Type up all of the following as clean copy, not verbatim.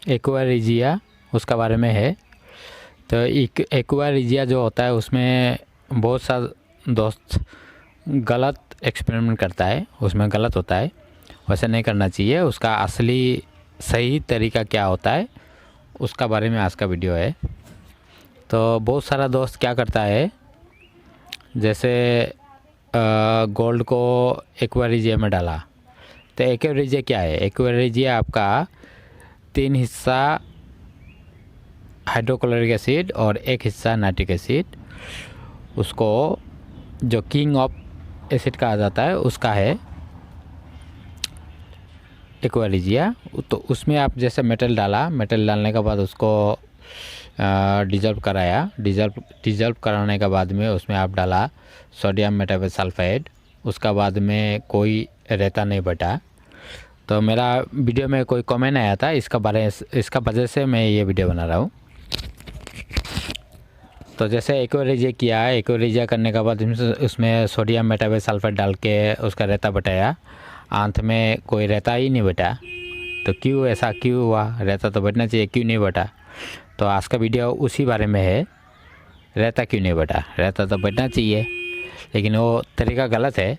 Aqua regia उसका बारे में है। तो एक्वारिजिया जो होता है उसमें बहुत सा दोस्त गलत एक्सपेरिमेंट करता है, उसमें गलत होता है, वैसे नहीं करना चाहिए। उसका असली सही तरीका क्या होता है उसका बारे में आज का वीडियो है। तो बहुत सारा दोस्त क्या करता है, जैसे गोल्ड को एक्वारिजिया में डाला। तो एक्वारिजिया क्या है? एक्वारिजिया आपका 3 हिस्सा हाइड्रोक्लोरिक एसिड और 1 हिस्सा नाइट्रिक एसिड, उसको जो किंग ऑफ एसिड कहा जाता है उसका है एक्वारिजिया। तो उसमें आप जैसे मेटल डाला, मेटल डालने के बाद उसको डिजॉल्व कराया, डिजॉल्व कराने के बाद में उसमें आप डाला सोडियम मेटाबोसल्फाइड, उसका बाद में कोई रहता नहीं बटा। तो मेरा वीडियो में कोई कमेंट आया था इसका वजह से मैं ये वीडियो बना रहा हूँ। तो जैसे एक्वारिजिया किया, एक्वारिजिया करने के बाद उसमें सोडियम मेटाबोसल्फाइड डाल के उसका रेता बटाया, अंत में कोई रेता ही नहीं बटा। तो क्यों ऐसा क्यों हुआ? रेता तो बटना चाहिए, क्यों नहीं बटा? तो आज का वीडियो उसी बारे में है, रेता क्यों नहीं बटा। रेता तो बटना चाहिए, लेकिन वो तरीका गलत है,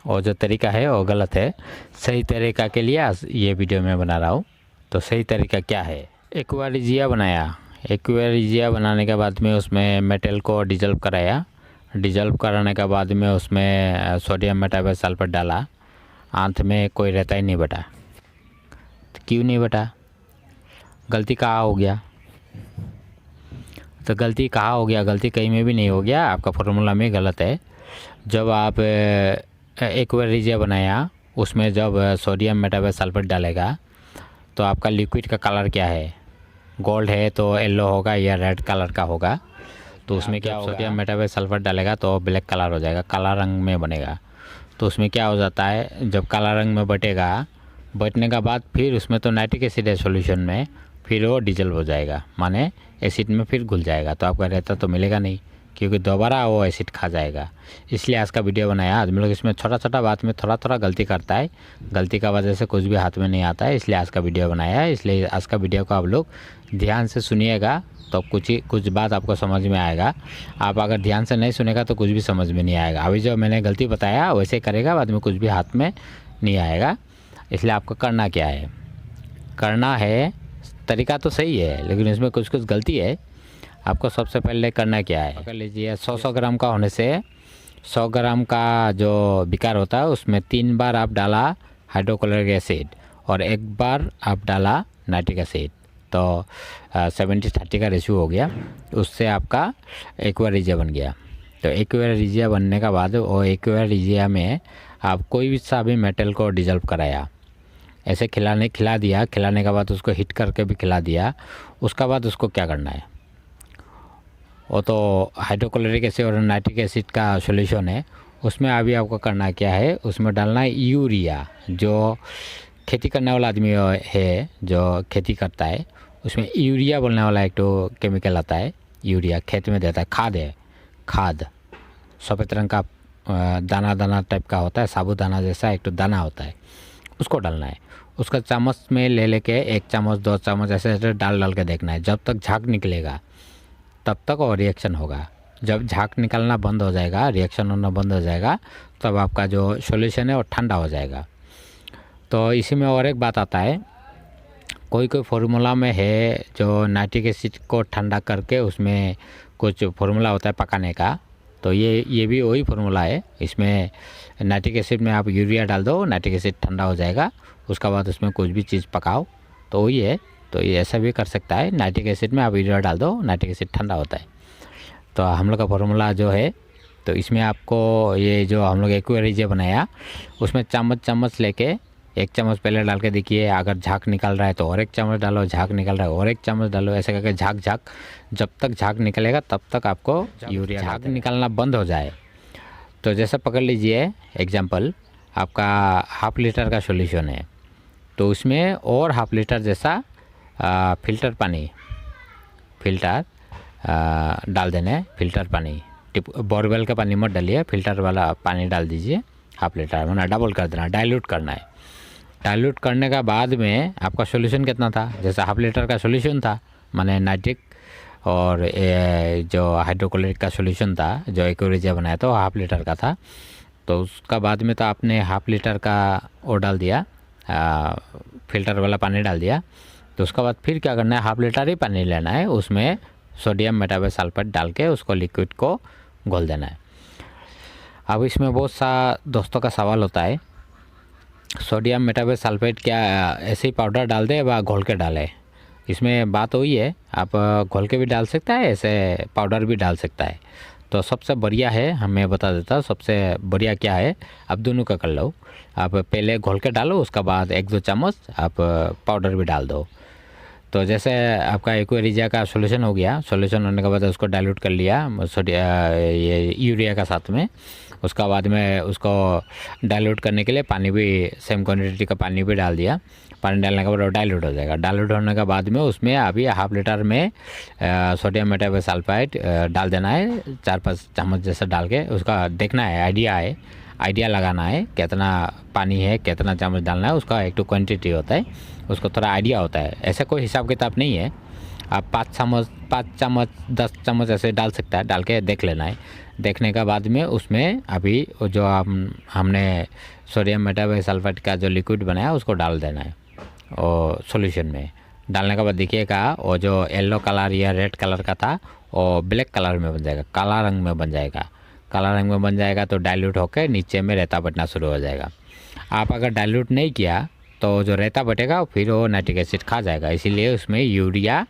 और जो तरीका है वो गलत है। सही तरीका के लिए आज ये वीडियो मैं बना रहा हूँ। तो सही तरीका क्या है? एक्वारिजिया बनाया, एक्वारिजिया बनाने के बाद में उसमें मेटल को डिजॉल्व कराया, डिजॉल्व कराने के बाद में उसमें सोडियम मेटाबोसल्फाइड डाला, अंत में कोई रहता ही नहीं बटा। तो क्यों नहीं बटा? गलती कहाँ हो गया? तो गलती कहाँ हो गया? गलती कहीं में भी नहीं हो गया, आपका फार्मूला में गलत है। जब आप एक्वारिजिया बनाया उसमें जब सोडियम मेटाबोसल्फाइड डालेगा तो आपका लिक्विड का कलर क्या है? गोल्ड है तो येलो होगा या रेड कलर का होगा। तो उसमें क्या होगा? सोडियम मेटाबोसल्फाइड डालेगा तो ब्लैक कलर हो जाएगा, काला रंग में बनेगा। तो उसमें क्या हो जाता है, जब काला रंग में बटेगा, बटने का बाद फिर उसमें तो नाइट्रिक एसिड है सॉल्यूशन में, फिर वो डिजॉल्व हो जाएगा, माने एसिड में फिर घुल जाएगा। तो आपका रहता तो मिलेगा नहीं, क्योंकि दोबारा वो एसिड खा जाएगा। इसलिए आज का वीडियो बनाया। आदमी लोग इसमें छोटा छोटा बात में थोड़ा थोड़ा गलती करता है, गलती का वजह से कुछ भी हाथ में नहीं आता है, इसलिए आज का वीडियो बनाया है। इसलिए आज का वीडियो को आप लोग ध्यान से सुनिएगा तो कुछ बात आपको समझ में आएगा। आप अगर ध्यान से नहीं सुनेगा तो कुछ भी समझ में नहीं आएगा। अभी जो मैंने गलती बताया वैसे करेगा, बाद में कुछ भी हाथ में नहीं आएगा। इसलिए आपको करना क्या है? करना है, तरीका तो सही है लेकिन इसमें कुछ गलती है। आपको सबसे पहले करना क्या है, पकड़ लीजिए 100 ग्राम का होने से 100 ग्राम का जो बिकार होता है उसमें 3 बार आप डाला हाइड्रोक्लोरिक एसिड और 1 बार आप डाला नाइट्रिक एसिड। तो 70-30 का रेशियो हो गया, उससे आपका एक्वारिजिया बन गया। तो एक्वारिजिया बनने के बाद वो एक्वारिजिया में आप कोई भी सा भी मेटल को डिजॉल्व कराया, ऐसे खिला दिया, खिलाने के बाद उसको हीट करके भी खिला दिया। उसका बाद उसको क्या करना है, वो तो हाइड्रोक्लोरिक एसिड और नाइट्रिक एसिड का सॉल्यूशन है, उसमें अभी आपको करना क्या है, उसमें डालना है यूरिया। जो खेती करने वाला आदमी है, जो खेती करता है, उसमें यूरिया बोलने वाला एक तो केमिकल आता है, यूरिया खेत में देता है, खाद है, खाद सफ़ेद रंग का दाना दाना टाइप का होता है, साबुदाना जैसा एक तो दाना होता है, उसको डालना है। उसका चम्मच में ले लेके 1 चम्मच 2 चम्मच ऐसे डाल के देखना है। जब तक झाग निकलेगा तब तक वो रिएक्शन होगा। जब झाग निकलना बंद हो जाएगा, रिएक्शन होना बंद हो जाएगा, तब आपका जो सॉल्यूशन है वो ठंडा हो जाएगा। तो इसी में और एक बात आता है, कोई फार्मूला में है जो नाइट्रिक एसिड को ठंडा करके उसमें कुछ फार्मूला होता है पकाने का। तो ये भी वही फार्मूला है। इसमें नाइट्रिक एसिड में आप यूरिया डाल दो, नाइट्रिक एसिड ठंडा हो जाएगा, उसका बाद उसमें कुछ भी चीज़ पकाओ, तो वही है। तो ये ऐसा भी कर सकता है, नाइट्रिक एसिड में आप यूरिया डाल दो, नाइट्रिक एसिड ठंडा होता है। तो हम लोग का फार्मूला जो है, तो इसमें आपको ये जो हम लोग एक्वारिजिया बनाया उसमें चम्मच लेके 1 चम्मच पहले डाल के देखिए, अगर झाग निकल रहा है तो और 1 चम्मच डालो, झाग निकल रहा है और 1 चम्मच डालो, ऐसे करके झाग जब तक झाग निकलेगा तब तक आपको यूरिया, झाग निकलना बंद हो जाए तो जैसे पकड़ लीजिए एग्जाम्पल, आपका ½ लीटर का सॉल्यूशन है, तो उसमें और ½ लीटर जैसा फिल्टर पानी डाल देना है। फिल्टर पानी, बोरवेल का पानी मत डालिए, फिल्टर वाला पानी डाल दीजिए ½ लीटर, वरना डबल कर देना, डाइल्यूट करना है। डाइल्यूट करने का बाद में आपका सॉल्यूशन कितना था, जैसे हाफ लीटर का सॉल्यूशन था माने नाइट्रिक, और जो हाइड्रोक्लोरिक का सॉल्यूशन था जो एक्वेरिजिया बनाया था वो हाफ लीटर का था। तो उसका बाद में तो आपने हाफ लीटर का वो डाल दिया, फिल्टर वाला पानी डाल दिया। तो उसका बाद फिर क्या करना है, हाफ लीटर ही पानी लेना है, उसमें सोडियम मेटाबोसल्फेट डाल के उसको लिक्विड को घोल देना है। अब इसमें बहुत सा दोस्तों का सवाल होता है, सोडियम मेटाबोसल्फेट क्या ऐसे ही पाउडर डाल दे या घोल के डाले? इसमें बात वही है, आप घोल के भी डाल सकता है, ऐसे पाउडर भी डाल सकता है। तो सबसे बढ़िया है, हमें बता देता हूँ सबसे बढ़िया क्या है, आप दोनों का कर लो। आप पहले घोल के डालो, उसका बाद 1-2 चम्मच आप पाउडर भी डाल दो। तो जैसे आपका एक्वेरिजिया का सॉल्यूशन हो गया, सॉल्यूशन होने के बाद उसको डाइल्यूट कर लिया ये यूरिया का साथ में। उसका बाद में उसको डाइल्यूट करने के लिए पानी भी सेम क्वांटिटी का पानी भी डाल दिया। पानी डालने के बाद वो डाइल्यूट हो जाएगा। डाइल्यूट होने के बाद में उसमें अभी हाफ लीटर में सोडियम मेटाबोसल्फेट डाल देना है, 4-5 चम्मच जैसा डाल के उसका देखना है, आइडिया लगाना है कितना पानी है, कितना चम्मच डालना है, उसका एक तो क्वांटिटी होता है, उसको थोड़ा आइडिया होता है। ऐसे कोई हिसाब किताब नहीं है, आप 5 चम्मच 10 चम्मच ऐसे डाल सकता है, डाल के देख लेना है। देखने के बाद में उसमें अभी जो हमने सोडियम मेटाबोसल्फेट का जो लिक्विड बनाया उसको डाल देना है और सॉल्यूशन में। डालने के बाद देखिएगा वो जो येलो कलर या रेड कलर का था वो ब्लैक कलर में बन जाएगा, काला रंग में बन जाएगा। काला रंग में बन जाएगा तो डाइल्यूट होकर नीचे में रेता बटना शुरू हो जाएगा। आप अगर डाइल्यूट नहीं किया तो जो रेता बटेगा फिर वो नाइट्रिक एसिड खा जाएगा। इसीलिए उसमें यूरिया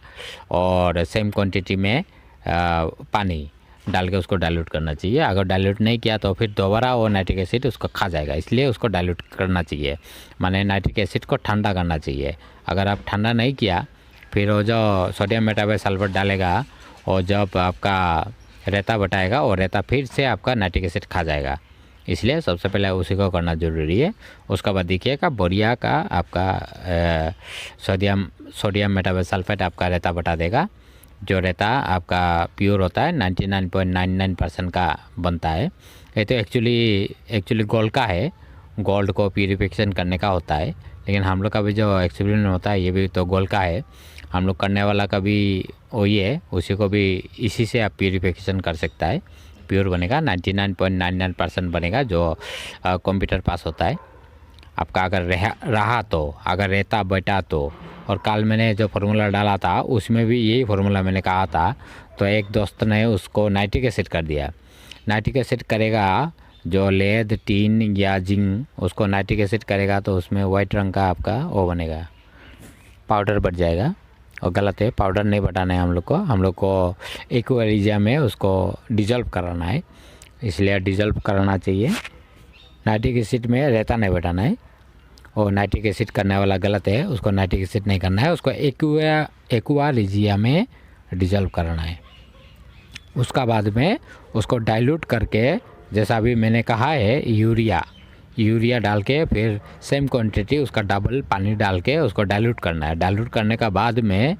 और सेम क्वांटिटी में पानी डाल के उसको डाइल्यूट करना चाहिए। अगर डाइल्यूट नहीं किया तो फिर दोबारा वो नाइट्रिक एसिड उसको खा जाएगा, इसलिए उसको डाइल्यूट करना चाहिए, माने नाइट्रिक एसिड को ठंडा करना चाहिए। अगर आप ठंडा नहीं किया फिर वो जो सोडियम मेटाबोसल्फेट डालेगा और जब आपका रेता बटाएगा और रेता फिर से आपका नाइट्रिक एसिड खा जाएगा, इसलिए सबसे पहले उसी को करना ज़रूरी है। उसका बाद देखिएगा बढ़िया का आपका सोडियम मेटाबोसल्फेट आपका रेता बटा देगा। जो रेता आपका प्योर होता है 99.99% का बनता है। ये तो एक्चुअली गोल्ड का है, गोल्ड को प्यूरिफिकेशन करने का होता है, लेकिन हम लोग का भी जो एक्सपेरिमेंट होता है ये भी तो गोल्ड का है। हम लोग करने वाला का भी वही है, उसी को भी इसी से आप प्यूरिफिकेशन कर सकता है, प्योर बनेगा 99.99% बनेगा जो कंप्यूटर पास होता है आपका। अगर रहा तो, अगर रहता बटा तो, और कल मैंने जो फार्मूला डाला था उसमें भी यही फार्मूला मैंने कहा था, तो एक दोस्त ने उसको नाइट्रिक एसिड कर दिया। नाइट्रिक एसिड करेगा जो लेड, टीन या जिंक, उसको नाइट्रिक एसिड करेगा तो उसमें वाइट रंग का आपका वो बनेगा, पाउडर बट जाएगा। और गलत है, पाउडर नहीं बटाना है हम लोग को एक्वेरिजिया में उसको डिजॉल्व कराना है, इसलिए डिजॉल्व कराना चाहिए। नाइट्रिक एसिड में रहता नहीं बटाना है, और नाइट्रिक एसिड करने वाला गलत है, उसको नाइट्रिक एसिड नहीं करना है, उसको एक्वेरिजिया में डिजॉल्व कराना है। उसका बाद में उसको डाइल्यूट करके, जैसा अभी मैंने कहा है, यूरिया डाल के फिर सेम क्वांटिटी उसका डबल पानी डाल के उसको डाइल्यूट करना है। डाइल्यूट करने का बाद में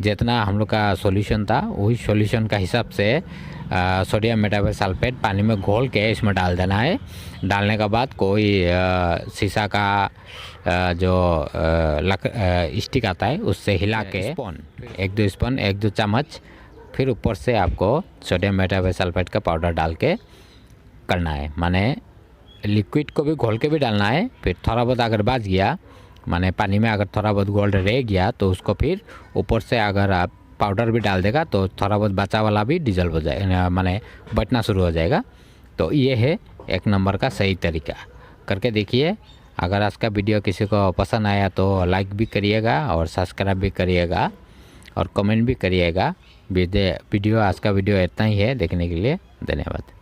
जितना हम लोग का सॉल्यूशन था वही सॉल्यूशन का हिसाब से सोडियम मेटाबोसल्फेट पानी में घोल के इसमें डाल देना है। डालने के बाद कोई शीशा का जो स्टिक आता है उससे हिला के स्पून 1-2 स्पून 1-2 चम्मच फिर ऊपर से आपको सोडियम मेटाबोसल्फेट का पाउडर डाल के करना है। माने लिक्विड को भी घोल के भी डालना है। फिर थोड़ा बहुत अगर बच गया, माने पानी में अगर थोड़ा बहुत गोल्ड रह गया तो उसको फिर ऊपर से अगर आप पाउडर भी डाल देगा तो थोड़ा बहुत बचा वाला भी डिजल्व हो जाएगा, माने बटना शुरू हो जाएगा। तो ये है 1 नंबर का सही तरीका, करके देखिए। अगर आज का वीडियो किसी को पसंद आया तो लाइक भी करिएगा और सब्सक्राइब भी करिएगा और कमेंट भी करिएगा। वीडियो आज का वीडियो इतना ही है, देखने के लिए धन्यवाद।